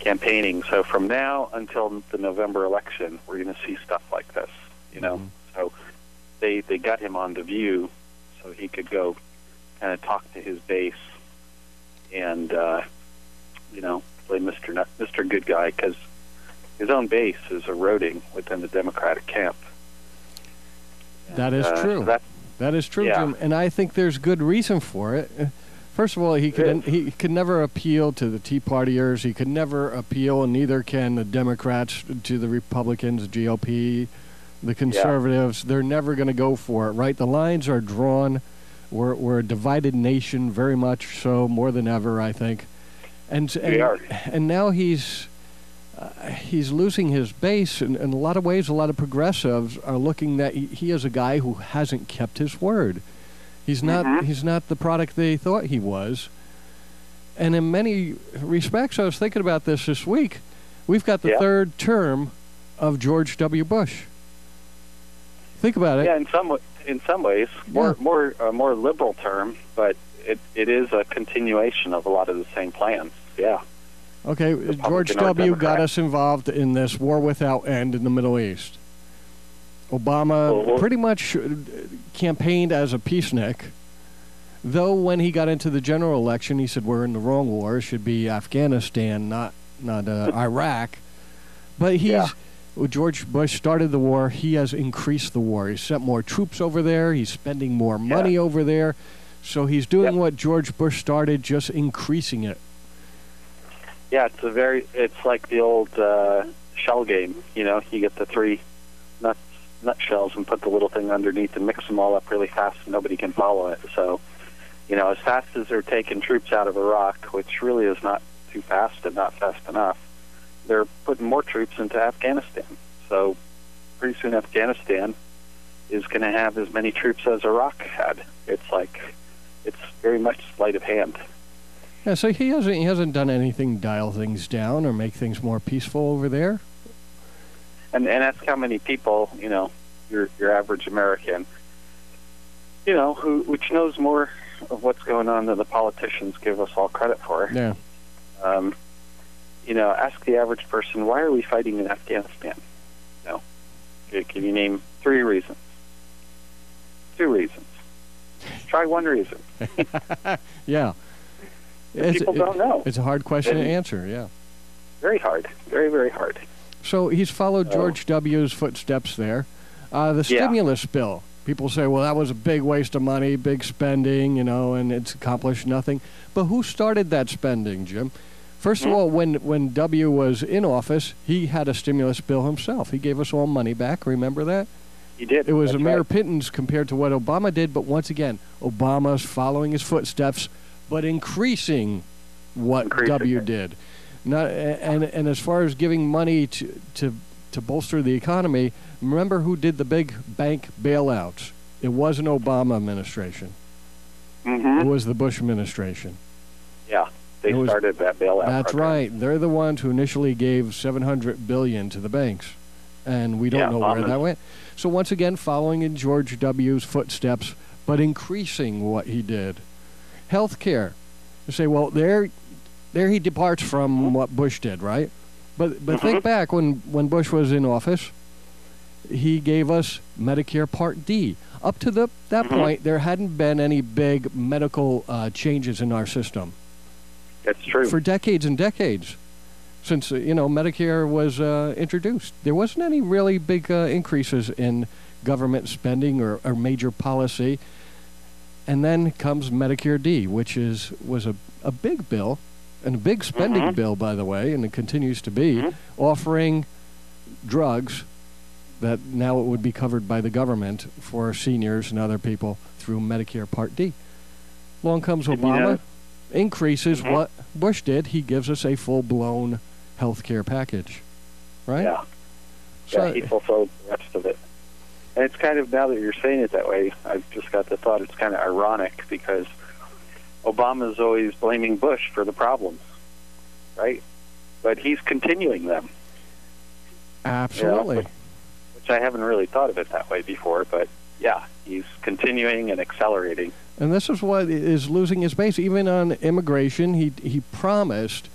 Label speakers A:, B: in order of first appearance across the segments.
A: campaigning. So from now until the November election, we're going to see stuff like this, you know. So they got him on The View so he could go kind of talk to his base and, you know, play Mr. Good Guy, because his own base is eroding within the Democratic camp.
B: That is true.
A: So
B: that is true,
A: yeah.
B: Jim, and I think there's good reason for it. First of all, he could never appeal to the Tea Partiers. He could never appeal, and neither can the Democrats to the Republicans, the GOP, the Conservatives. They're never going to go for it, right? The lines are drawn. We're a divided nation, very much so, more than ever, I think. And now he's losing his base. In a lot of ways, a lot of progressives are looking that he is a guy who hasn't kept his word. He's not. He's not the product they thought he was. And in many respects, I was thinking about this week. We've got the third term of George W. Bush. Think about it.
A: Yeah, in some ways, more liberal term, but it is a continuation of a lot of the same plans. Yeah.
B: Okay, George W. got us involved in this war without end in the Middle East. Obama pretty much campaigned as a peacenik, though when he got into the general election, he said we're in the wrong war. It should be Afghanistan, not Iraq. But when George Bush started the war, he has increased the war. He sent more troops over there. He's spending more money over there. So he's doing what George Bush started, just increasing it.
A: Yeah, it's like the old shell game. You know, you get the three nutshells and put the little thing underneath and mix them all up really fast and nobody can follow it. So, you know, as fast as they're taking troops out of Iraq, which really is not too fast and not fast enough, they're putting more troops into Afghanistan. So pretty soon Afghanistan is going to have as many troops as Iraq had. It's very much sleight of hand.
B: Yeah, so he hasn't done anything to dial things down or make things more peaceful over there.
A: And that's how many people, you know, your average American, you know, which knows more of what's going on than the politicians give us all credit for.
B: Yeah.
A: You know, ask the average person, why are we fighting in Afghanistan? You know, can you name 3 reasons? 2 reasons. Try 1 reason.
B: Yeah.
A: People don't know.
B: It's a hard question to answer, yeah.
A: Very hard. Very, very hard.
B: So he's followed George W.'s footsteps there. The stimulus bill. People say, well, that was a big waste of money, big spending, you know, and it's accomplished nothing. But who started that spending, Jim? First of all, when W was in office, he had a stimulus bill himself. He gave us all money back. Remember that?
A: He did.
B: It was a mere pittance compared to what Obama did. But once again, Obama's following his footsteps, but increasing what W did. And as far as giving money to bolster the economy, remember who did the big bank bailouts? It wasn't Obama administration. It was the Bush administration.
A: Yeah, they started that bailout.
B: That's
A: program.
B: right. They're the ones who initially gave $700 billion to the banks, and we don't know where that went. So once again, following in George W.'s footsteps, but increasing what he did. Health care. You say, well, there he departs from what Bush did, right? But think back when Bush was in office, he gave us Medicare Part D. Up to that point, there hadn't been any big medical changes in our system.
A: That's true.
B: For decades and decades, since Medicare was introduced, there wasn't any really big increases in government spending or major policy. And then comes Medicare D, which was a big bill. And a big spending bill, by the way, and it continues to be, offering drugs that now it would be covered by the government for seniors and other people through Medicare Part D. Along comes Obama, increases what Bush did. He gives us a full-blown health care package, right?
A: Yeah. So, he fulfilled the rest of it. And it's kind of, now that you're saying it that way, I've just got the thought it's kind of ironic because Obama's always blaming Bush for the problems, right? But he's continuing them.
B: Absolutely.
A: Which I haven't really thought of it that way before, but yeah, he's continuing and accelerating.
B: And this is what is losing his base. Even on immigration, he promised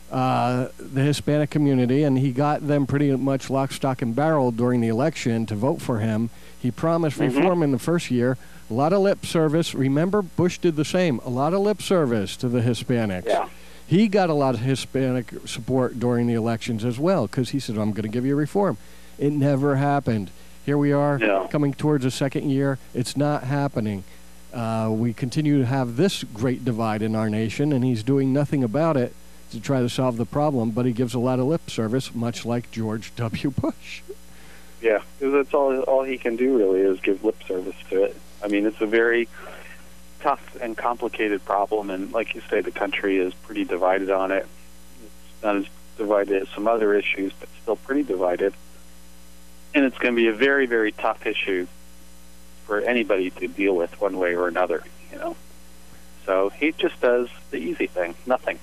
B: the Hispanic community, and he got them pretty much lock, stock, and barrel during the election to vote for him. He promised reform in the first year. A lot of lip service. Remember, Bush did the same. A lot of lip service to the Hispanics.
A: Yeah.
B: He got a lot of Hispanic support during the elections as well, because he said, I'm going to give you reform. It never happened. Here we are coming towards the second year. It's not happening. We continue to have this great divide in our nation, and he's doing nothing about it to try to solve the problem, but he gives a lot of lip service, much like George W. Bush.
A: Yeah, because that's all he can do, really, is give lip service to it. I mean, it's a very tough and complicated problem, and like you say, the country is pretty divided on it. It's not as divided as some other issues, but still pretty divided. And it's going to be a very, very tough issue for anybody to deal with one way or another, you know. So he just does the easy thing, nothing.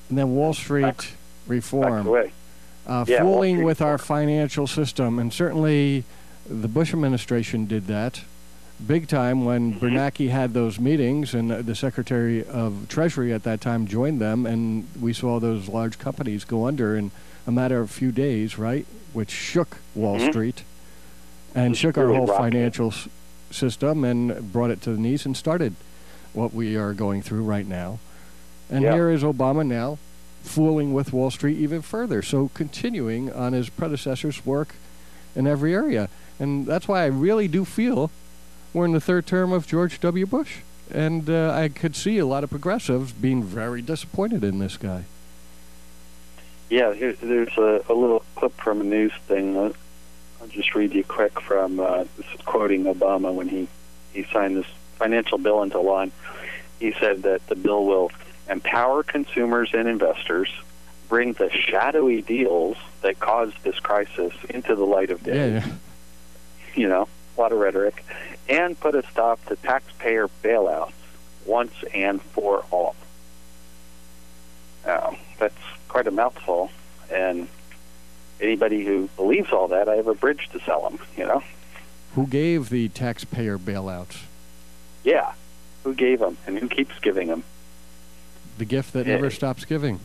B: And then Wall Street reform.
A: Fooling
B: with our financial system, and certainly the Bush administration did that big time when Bernanke had those meetings, and the Secretary of Treasury at that time joined them, and we saw those large companies go under in a matter of a few days, right? Which shook Wall Street and shook our whole financial system and brought it to the knees and started what we are going through right now. And here is Obama now fooling with Wall Street even further, so continuing on his predecessor's work in every area. And that's why I really do feel we're in the third term of George W. Bush. And I could see a lot of progressives being very disappointed in this guy.
A: Yeah, there's a little clip from a news thing. I'll just read you quick from, this is quoting Obama when he signed this financial bill into law. He said that the bill will empower consumers and investors, bring the shadowy deals that caused this crisis into the light of day.
B: Yeah.
A: You know, a lot of rhetoric. And put a stop to taxpayer bailouts once and for all. That's quite a mouthful. And anybody who believes all that, I have a bridge to sell them, you know.
B: Who gave the taxpayer bailouts?
A: Yeah. Who gave them and who keeps giving them?
B: The gift that never stops giving.